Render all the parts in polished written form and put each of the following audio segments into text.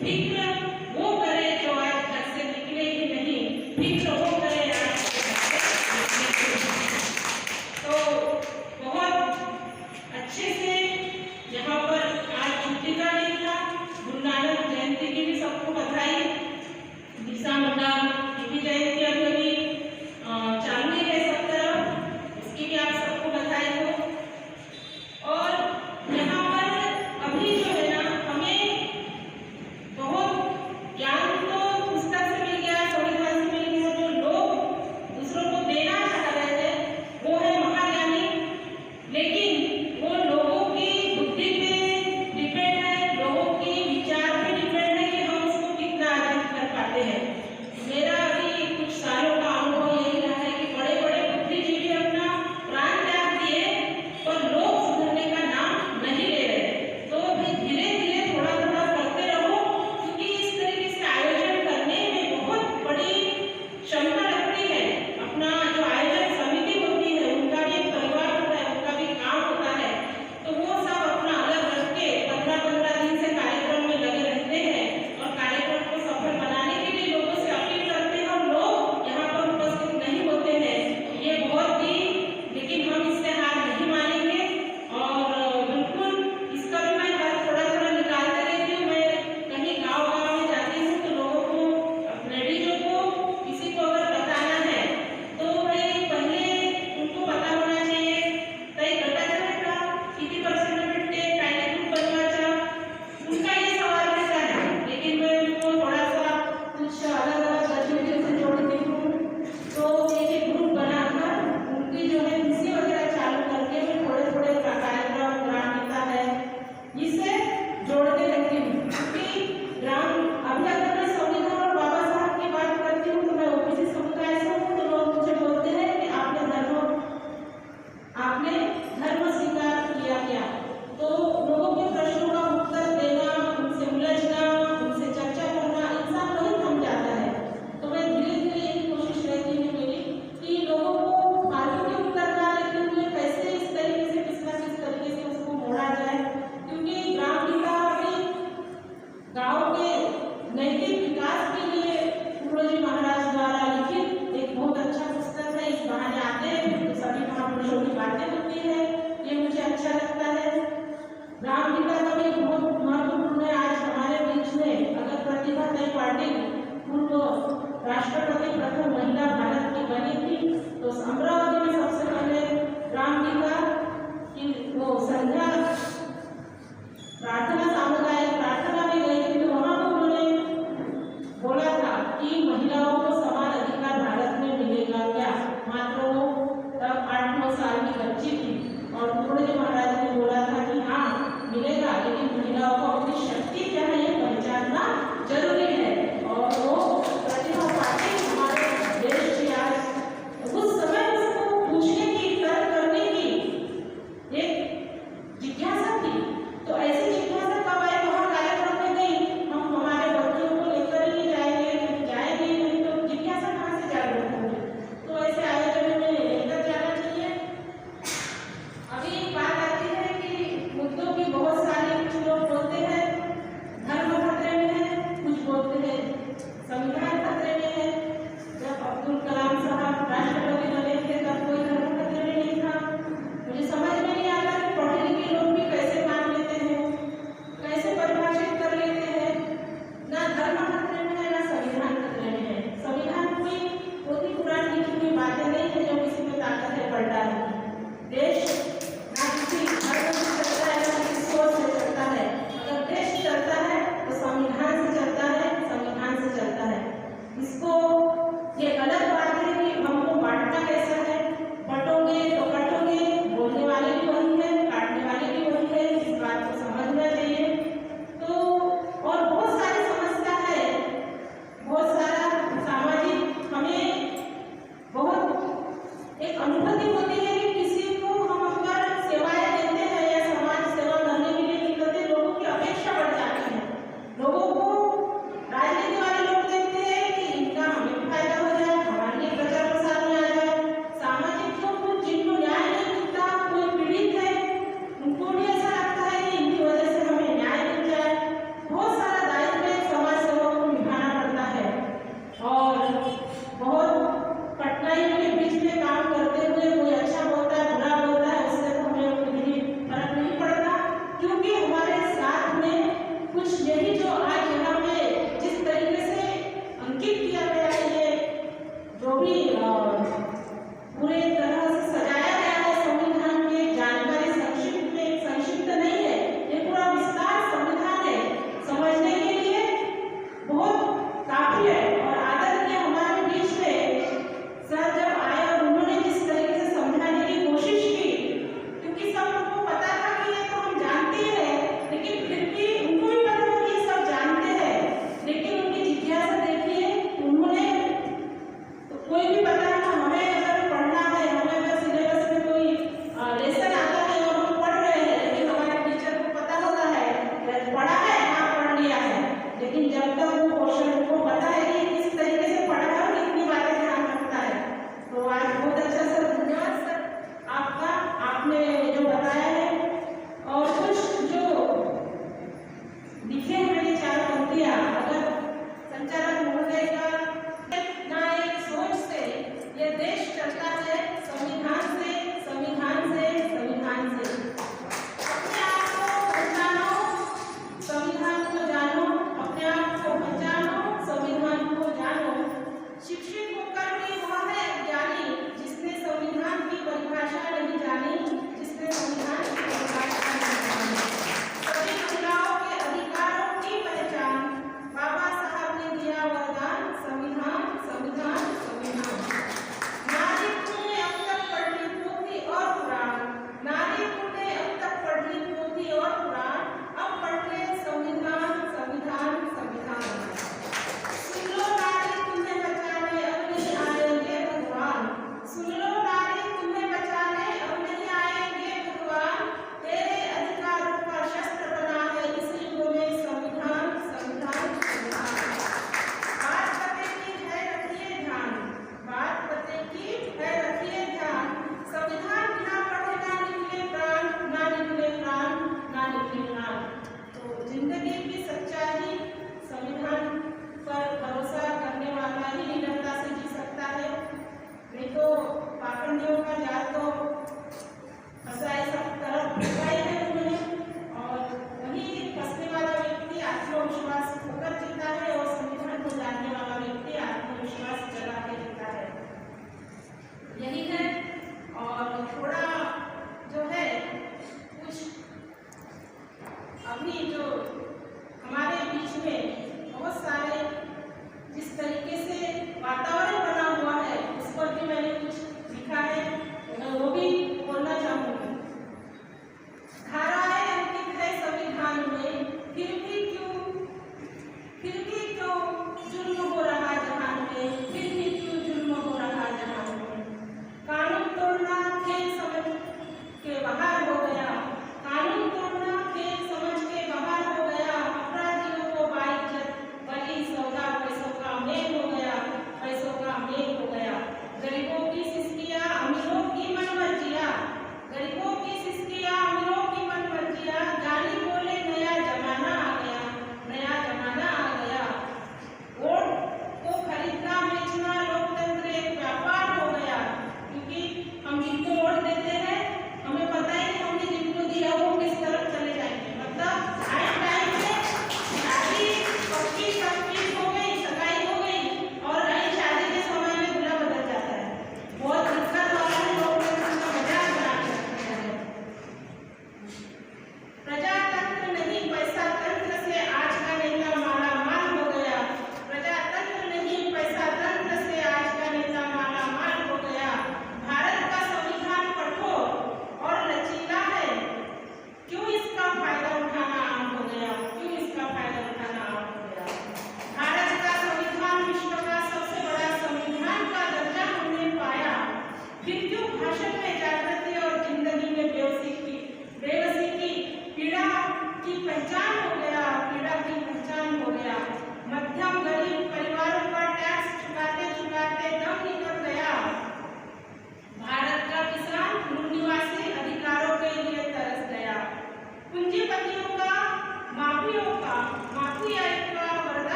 फिक्र वो करे जो आज घर से निकले ही नहीं, फिक्र वो करे आज तो बहुत अच्छे से यहाँ पर आज छुट्टी का दिन था। गुरु नानक जयंती की भी सबको बधाई। बिरसा मुंडा की भी जयंती अभी चालू ही है सब तरफ, उसकी भी आप सबको बधाई हो। और यहाँ पर अभी जो है ना, हमें बहुत ज्ञान तो पुस्तक से मिल गया, संविधान से मिल गया, जो लोग दूसरों को देना चाह रहे थे वो है महाज्ञानी, लेकिन वो लोगों की बुद्धि पे डिपेंड है, लोगों की विचार पे डिपेंड है कि हम उसको कितना अर्जित कर पाते हैं। मेरा अभी कुछ सालों का अनुभव यही रहा है कि बड़े बड़े बुद्धिजीवी अपना प्राण त्याग दिए पर लोग सुधरने का नाम नहीं ले रहे। तो भी धीरे धीरे थोड़ा थोड़ा करते रहो, क्योंकि इस तरीके से आयोजन करने में बहुत बड़ी क्षमता लगती है। अपना जो आयोजन समिति होती है उनका भी एक परिवार होता है, उनका भी काम होता है, तो वो सब अपना अलग रख के 15-15 दिन से कार्यक्रम में लगे रहते हैं और कार्यक्रम को सफल बनाने के लिए लोगों से अपील करते हैं और लोग यहाँ पर उपस्थित नहीं होते हैं। ये बहुत ही, लेकिन हम इससे हार नहीं मानेंगे और बिल्कुल इसका भी मैं हर थोड़ा थोड़ा निकालते रहती हूँ। मैं कहीं गाँव में जाती हूँ तो लोगों को, लेडीजों को, किसी को अगर बताना है तो भाई पहले उनको पता होना चाहिए ताई गटाचा का किती पर्सेंट भेटते, टॉयलेट बनवायचा, उनका ये सवाल रहता है। लेकिन मैं उनको थोड़ा सा कुछ अलग अलग गतिविधियों से जोड़ती हूँ, तो एक ग्रुप बनाकर उनकी जो है खुशी वगैरह चालू करके मैं थोड़े थोड़े कार्यक्रम ग्राम गीता है इससे जोड़ते रहती हूँ। क्योंकि ग्राम, अभी अगर मैं संविधान और बाबा साहब की बात करती हूँ तो मैं ओबीसी समुदाय से हूँ, तो लोग मुझे बोलते हैं कि आपने धर्म स्वीकार किया क्या? तो लोगों के प्रश्नों का उत्तर देना, उनसे उलझना, उनसे चर्चा करना, इंसान नहीं थम जाता है। तो मैं धीरे धीरे यही कोशिश रहती है मेरी कि लोगों को फालतू के उत्तर ना देते हुए कैसे इस तरीके से किस तरीके से उसको मोड़ा जाए। क्योंकि ग्राम गीता अभी गाँव के नैतिक विकास के लिए गुरुजी महाराज द्वारा लिखित एक बहुत अच्छा पुस्तक है। इस बहाने आते हैं तो सभी महापुरुषों की बातें होती है, ये मुझे अच्छा लगता है। ग्राम गीता का भी बहुत महत्वपूर्ण है। आज हमारे बीच में अगर प्रतिभा पाटिल, पूर्व राष्ट्रपति, प्रथम महिला भारत की बनी थी, तो अमरावती में सबसे पहले ग्राम गीता की वो संध्या प्रार्थना, सामुदायिक प्रार्थना में गई थी, तो वहां पर उन्होंने बोला था कि महिलाओं को समान अधिकार भारत में मिलेगा क्या? मात्र वो तब 8-9 साल की बच्ची थी और गुरुजी महाराज ने बोला था कि हाँ मिलेगा, लेकिन महिलाओं को अपनी शक्ति क्या है ये पहचानना जरूरी है। और वो प्रतिभा पाटिल हमारे देश की आज उस समय उसको लेकिन जब तक वो क्वेश्चन को पता है कि किस तरीके से पढ़ा है और कितनी बातें ध्यान रखता है। तो आज बहुत अच्छा सर, धन्यवाद सर आपका, आपने जो बताया है। और कुछ जो लिखे हैं मेरी 4 पंक्तियां, अगर संचालक महोदय का ना एक सोच से ये देश चलता है, संविधान से, संविधान से, संविधान से। अपने आप को पहचानो, संविधान को जानो, अपने आप को पहचानो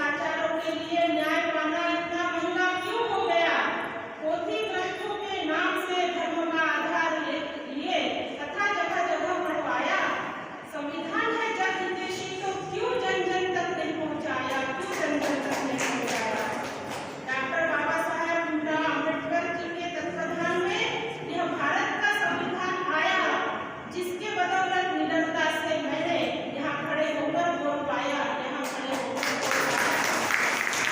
लाचारों के लिए न्याय पाना इतना महंगा क्यों हो गया? पोथी ग्रंथों के नाम से धर्म का आधार लिए तथा जगह जगह बढ़वाया। संविधान है जग हितैषी तो क्यों जन जन तक नहीं पहुंचाया? क्यों जन जन तक नहीं पहुंचाया? डॉक्टर बाबा साहेब भीमराव अम्बेडकर जी के तत्वाधान में यह भारत का संविधान आया, जिसके बदौलत निडरता से मैंने यहाँ खड़े होकर बोल पाया, यहाँ खड़े होकर बोल पाया।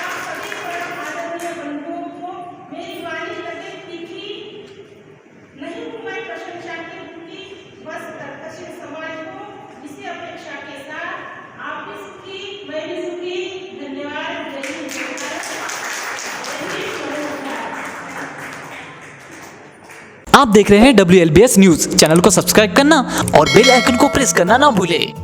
आप सभी परम आदरणीय बंधुओं को मेरी वाणी लगे तीखी नहीं हूँ मैं प्रशंसा की भूखी, बस तर्कशील समाज को इसी अपेक्षा के साथ आप इसकी मैं भी सुखी। धन्यवाद। जय हिंद। आप देख रहे हैं WLBS न्यूज। चैनल को सब्सक्राइब करना और बेल आइकन को प्रेस करना ना भूलें।